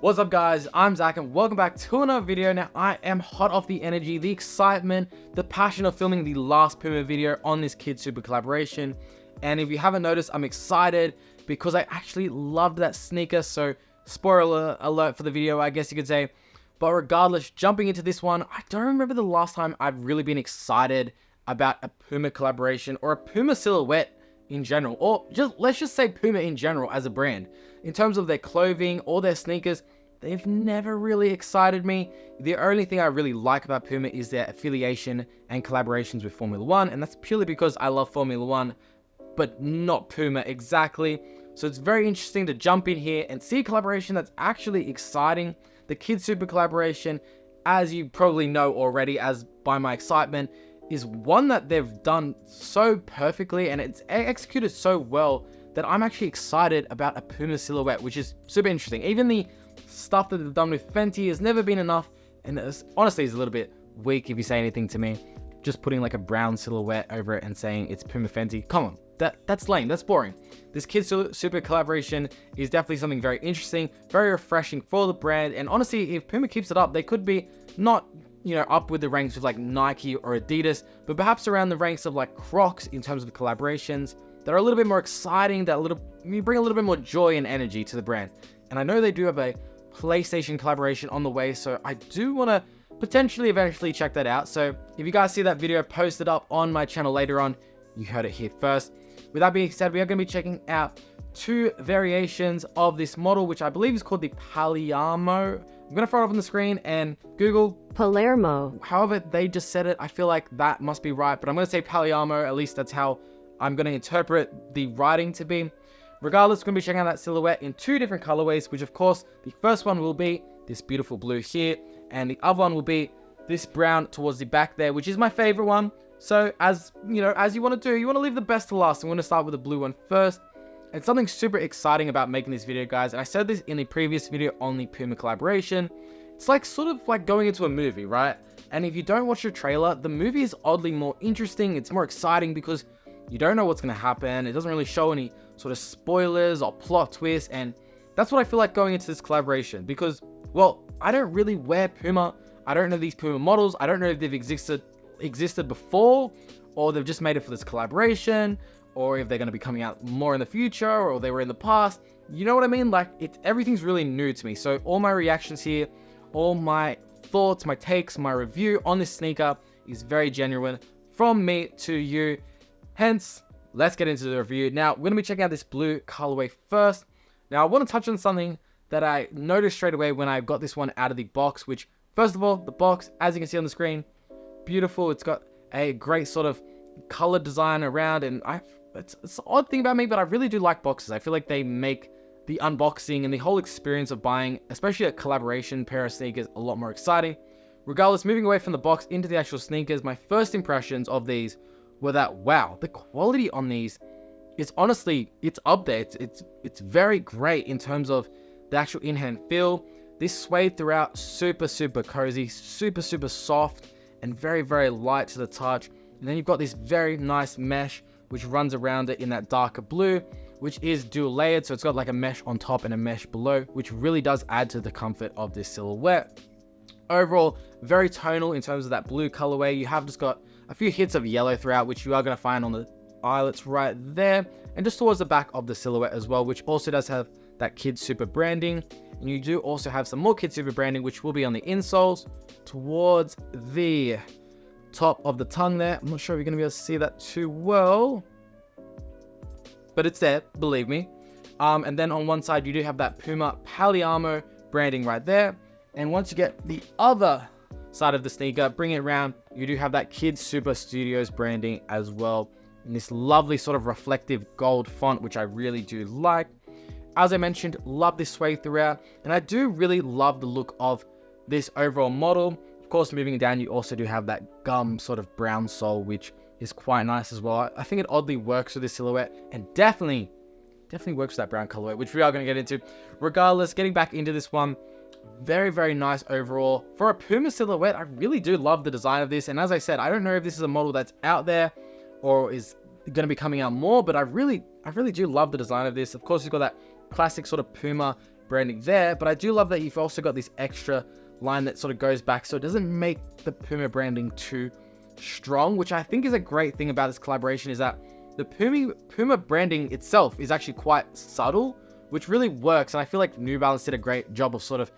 What's up guys, I'm Zach and welcome back to another video. Now I am hot off the energy, the excitement, the passion of filming the last Puma video on this KidSuper collaboration. And if you haven't noticed, I'm excited because I actually loved that sneaker. So spoiler alert for the video, I guess you could say. But regardless, jumping into this one, I don't remember the last time I've really been excited about a Puma collaboration or a Puma silhouette in general, or let's just say Puma in general as a brand. In terms of their clothing or their sneakers, they've never really excited me. The only thing I really like about Puma is their affiliation and collaborations with Formula 1, and that's purely because I love Formula 1, but not Puma exactly. So it's very interesting to jump in here and see a collaboration that's actually exciting. The KidSuper collaboration, as you probably know already as by my excitement, is one that they've done so perfectly and it's executed so well that I'm actually excited about a Puma silhouette, which is super interesting. Even the stuff that they've done with Fenty has never been enough, and honestly is a little bit weak if you say anything to me. Just putting like a brown silhouette over it and saying it's Puma Fenty, come on, that's lame, that's boring. This KidSuper collaboration is definitely something very interesting, very refreshing for the brand, and honestly, if Puma keeps it up, they could be not, you know, up with the ranks with like Nike or Adidas, but perhaps around the ranks of like Crocs in terms of collaborations that are a little bit more exciting, that you bring a little bit more joy and energy to the brand. And I know they do have a PlayStation collaboration on the way, so I do want to potentially eventually check that out. So if you guys see that video posted up on my channel later on, you heard it here first. With that being said, we are going to be checking out two variations of this model, which I believe is called the Palermo. I'm going to throw it up on the screen and Google Palermo. However they just said it, I feel like that must be right, but I'm going to say Palermo. At least that's how I'm going to interpret the writing to be. Regardless, we're going to be checking out that silhouette in two different colorways, which of course, the first one will be this beautiful blue here, and the other one will be this brown towards the back there, which is my favorite one. So as you know, as you want to do, you want to leave the best to last. I'm going to start with the blue one first. And something super exciting about making this video, guys, and I said this in the previous video on the Puma collaboration, it's like sort of like going into a movie, right? And if you don't watch the trailer, the movie is oddly more interesting. It's more exciting because you don't know what's going to happen. It doesn't really show any sort of spoilers or plot twists, and that's what I feel like going into this collaboration because, well, I don't really wear Puma. I don't know these Puma models. I don't know if they've existed before, or they've just made it for this collaboration, or if they're going to be coming out more in the future, or they were in the past. You know what I mean? Like, everything's really new to me. So all my reactions here, all my thoughts, my takes, my review on this sneaker is very genuine from me to you. Hence, let's get into the review. Now, we're going to be checking out this blue colorway first. Now, I want to touch on something that I noticed straight away when I got this one out of the box, which, first of all, the box, as you can see on the screen, beautiful. It's got a great sort of color design around, and it's an odd thing about me, but I really do like boxes. I feel like they make the unboxing and the whole experience of buying, especially a collaboration pair of sneakers, a lot more exciting. Regardless, moving away from the box into the actual sneakers, my first impressions of these were that, wow, the quality on these is honestly, it's up there. It's very great in terms of the actual in-hand feel. This suede throughout, super cozy, super soft, and very light to the touch. And then you've got this very nice mesh which runs around it in that darker blue, which is dual layered, so it's got like a mesh on top and a mesh below, which really does add to the comfort of this silhouette. Overall, very tonal in terms of that blue colorway. You have just got a few hits of yellow throughout, which you are going to find on the eyelets right there, and just towards the back of the silhouette as well, which also does have that KidSuper branding. And you do also have some more KidSuper branding, which will be on the insoles towards the top of the tongue there. I'm not sure if you're going to be able to see that too well, but it's there, believe me. And then on one side, you do have that Puma Palermo branding right there. And once you get the other side of the sneaker, bring it around, you do have that KidSuper Studios branding as well, in this lovely sort of reflective gold font, which I really do like. As I mentioned, love this suede throughout, and I do really love the look of this overall model. Of course, moving down, you also do have that gum sort of brown sole, which is quite nice as well. I think it oddly works with this silhouette, and definitely works with that brown colorway, which we are going to get into. Regardless, getting back into this one, very nice overall. For a Puma silhouette, I really do love the design of this, and as I said, I don't know if this is a model that's out there or is going to be coming out more, but I really do love the design of this. Of course, you've got that classic sort of Puma branding there, but I do love that you've also got this extra line that sort of goes back, so it doesn't make the Puma branding too strong, which I think is a great thing about this collaboration, is that the Puma branding itself is actually quite subtle, which really works. And I feel like New Balance did a great job of sort of,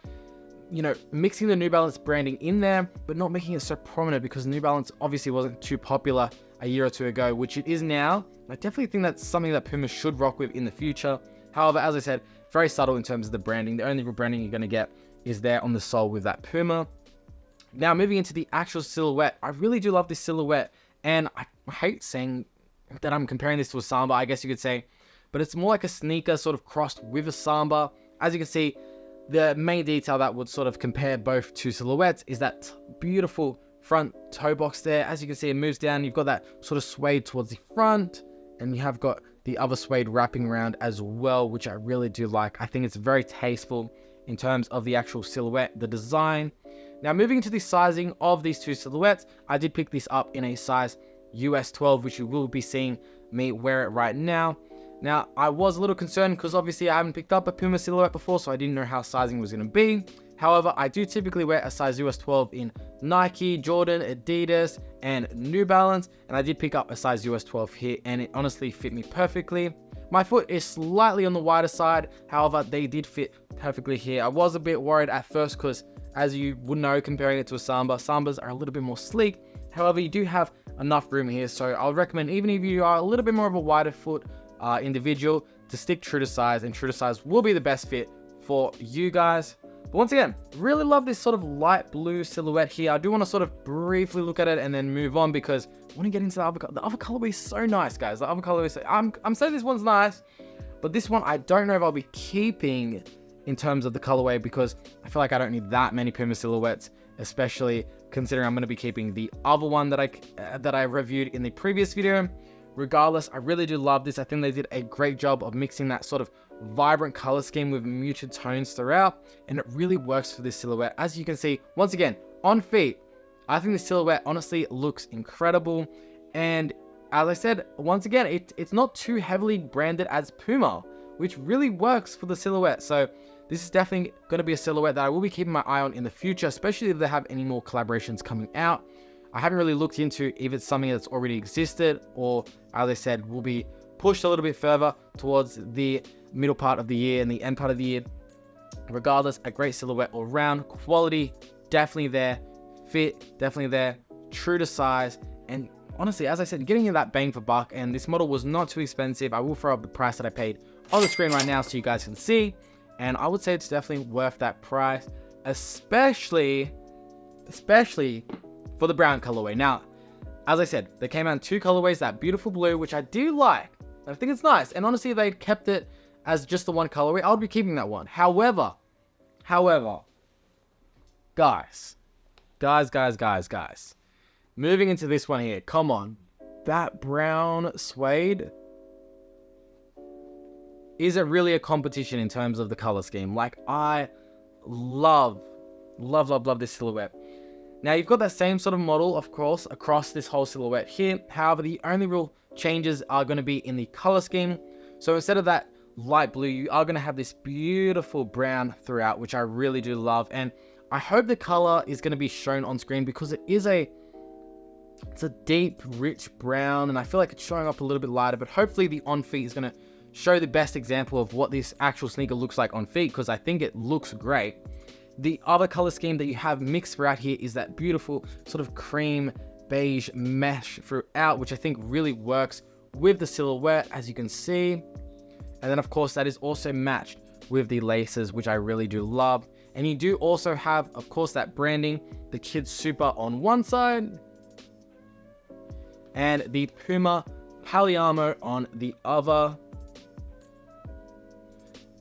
you know, mixing the New Balance branding in there, but not making it so prominent, because New Balance obviously wasn't too popular a year or two ago, which it is now. I definitely think that's something that Puma should rock with in the future. However, as I said, very subtle in terms of the branding. The only real branding you're going to get is there on the sole with that Puma. Now, moving into the actual silhouette, I really do love this silhouette, and I hate saying that I'm comparing this to a Samba, I guess you could say, but it's more like a sneaker sort of crossed with a Samba. As you can see, the main detail that would sort of compare both two silhouettes is that beautiful front toe box there. As you can see, it moves down. You've got that sort of suede towards the front, and you have got the other suede wrapping around as well, which I really do like. I think it's very tasteful in terms of the actual silhouette, the design. Now, moving into the sizing of these two silhouettes, I did pick this up in a size US 12, which you will be seeing me wear it right now. Now, I was a little concerned because obviously I haven't picked up a Puma silhouette before, so I didn't know how sizing was going to be. However, I do typically wear a size US 12 in Nike, Jordan, Adidas, and New Balance, and I did pick up a size US 12 here, and it honestly fit me perfectly. My foot is slightly on the wider side, however, they did fit perfectly here. I was a bit worried at first because, as you would know, comparing it to a Samba, Sambas are a little bit more sleek. However, you do have enough room here, so I'll recommend, even if you are a little bit more of a wider foot individual, to stick true to size, and true to size will be the best fit for you guys. But once again, really love this sort of light blue silhouette here. I do want to sort of briefly look at it and then move on, because I want to get into the other colorway is so nice, guys. The other colorway is I'm saying this one's nice, but this one I don't know if I'll be keeping in terms of the colorway, because I feel like I don't need that many Puma silhouettes, especially considering I'm going to be keeping the other one that I reviewed in the previous video. Regardless, I really do love this. I think they did a great job of mixing that sort of vibrant color scheme with muted tones throughout, and it really works for this silhouette. As you can see, once again, on feet, I think the silhouette honestly looks incredible. And as I said, once again, it's not too heavily branded as Puma, which really works for the silhouette. So this is definitely going to be a silhouette that I will be keeping my eye on in the future, especially if they have any more collaborations coming out. I haven't really looked into if it's something that's already existed, or, as I said, will be pushed a little bit further towards the middle part of the year and the end part of the year. Regardless, a great silhouette all around. Quality definitely there, fit definitely there, true to size, and honestly, as I said, getting you that bang for buck. And this model was not too expensive. I will throw up the price that I paid on the screen right now so you guys can see, and I would say it's definitely worth that price, especially for the brown colorway. Now, as I said, they came out in two colorways, that beautiful blue, which I do like. I think it's nice, and honestly, if they kept it as just the one colorway, I would be keeping that one. However, guys, moving into this one here, come on, that brown suede, is it really a competition in terms of the color scheme? Like, I love this silhouette. Now, you've got that same sort of model, of course, across this whole silhouette here. However, the only real changes are going to be in the color scheme. So instead of that light blue, you are going to have this beautiful brown throughout, which I really do love. And I hope the color is going to be shown on screen, because it's a deep, rich brown, and I feel like it's showing up a little bit lighter, but hopefully the on feet is going to show the best example of what this actual sneaker looks like on feet, because I think it looks great. The other color scheme that you have mixed throughout here is that beautiful sort of cream beige mesh throughout, which I think really works with the silhouette, as you can see. And then, of course, that is also matched with the laces, which I really do love. And you do also have, of course, that branding, the KidSuper on one side, and the Puma Palermo on the other.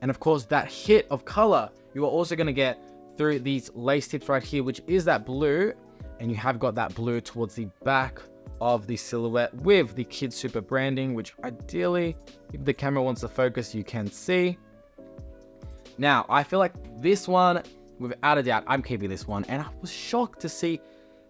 And of course, that hit of color you are also going to get through these lace tips right here, which is that blue, and you have got that blue towards the back of the silhouette with the KidSuper branding, which ideally, if the camera wants to focus, you can see. Now, I feel like this one, without a doubt, I'm keeping this one, and I was shocked to see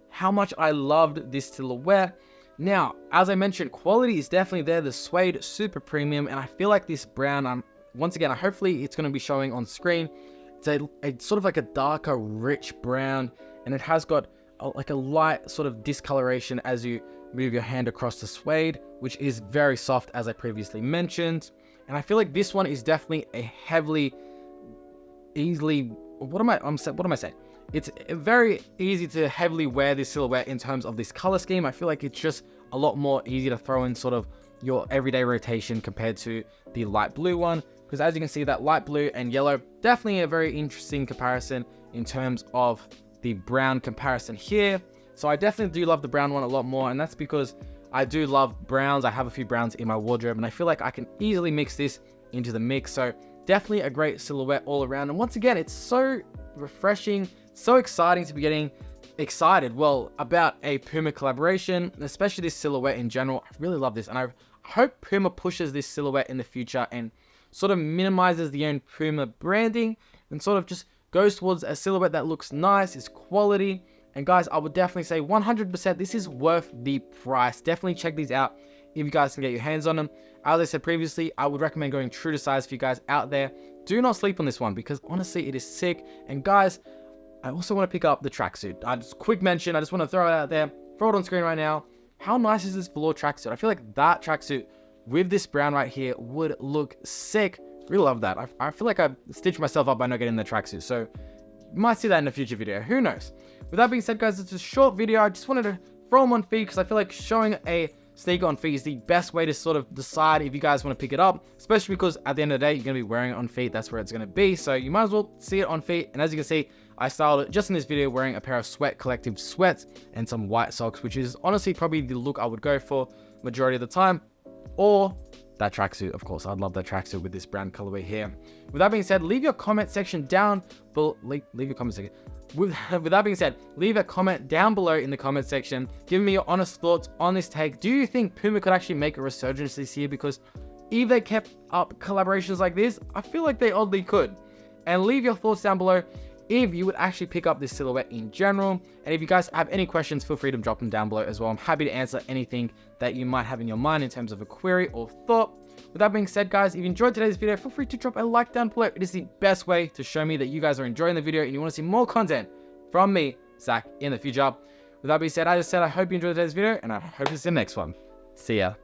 how much I loved this silhouette. Now, as I mentioned, quality is definitely there, the suede super premium, and I feel like this brown, once again, hopefully it's going to be showing on screen. It's a sort of like a darker, rich brown, and it has got like a light sort of discoloration as you move your hand across the suede, which is very soft, as I previously mentioned. And I feel like this one is definitely a what am I saying? It's very easy to heavily wear this silhouette in terms of this color scheme. I feel like it's just a lot more easy to throw in sort of your everyday rotation compared to the light blue one, because as you can see, that light blue and yellow, definitely a very interesting comparison in terms of the brown comparison here. So I definitely do love the brown one a lot more, and that's because I do love browns. I have a few browns in my wardrobe, and I feel like I can easily mix this into the mix. So definitely a great silhouette all around. And once again, it's so refreshing, so exciting to be getting excited, well, about a Puma collaboration, especially this silhouette in general. I really love this, and I hope Puma pushes this silhouette in the future and sort of minimizes the own Puma branding and sort of just goes towards a silhouette that looks nice, is quality. And guys, I would definitely say 100% this is worth the price. Definitely check these out if you guys can get your hands on them. As I said previously, I would recommend going true to size for you guys out there. Do not sleep on this one, because honestly, it is sick. And guys, I also want to pick up the tracksuit. Quick mention, I just want to throw it out there, throw it on screen right now. How nice is this velour tracksuit? I feel like that tracksuit with this brown right here would look sick. Really love that. I feel like I stitched myself up by not getting the tracksuit, so you might see that in a future video. Who knows? With that being said, guys, it's a short video. I just wanted to throw them on feet because I feel like showing a sneaker on feet is the best way to sort of decide if you guys want to pick it up, especially because at the end of the day, you're going to be wearing it on feet. That's where it's going to be. So you might as well see it on feet. And as you can see, I styled it just in this video wearing a pair of Sweat Collective sweats and some white socks, which is honestly probably the look I would go for majority of the time. Or that tracksuit, of course. I'd love that tracksuit with this brown colorway here. With that being said, leave your comment section down below. Leave your comment section. With that being said, leave a comment down below in the comment section, giving me your honest thoughts on this take. Do you think Puma could actually make a resurgence this year? Because if they kept up collaborations like this, I feel like they oddly could. And leave your thoughts down below if you would actually pick up this silhouette in general. And if you guys have any questions, feel free to drop them down below as well. I'm happy to answer anything that you might have in your mind in terms of a query or thought. With that being said, guys, if you enjoyed today's video, feel free to drop a like down below. It is the best way to show me that you guys are enjoying the video and you want to see more content from me, Zach, in the future. With that being said, I hope you enjoyed today's video, and I hope to see you in the next one. See ya.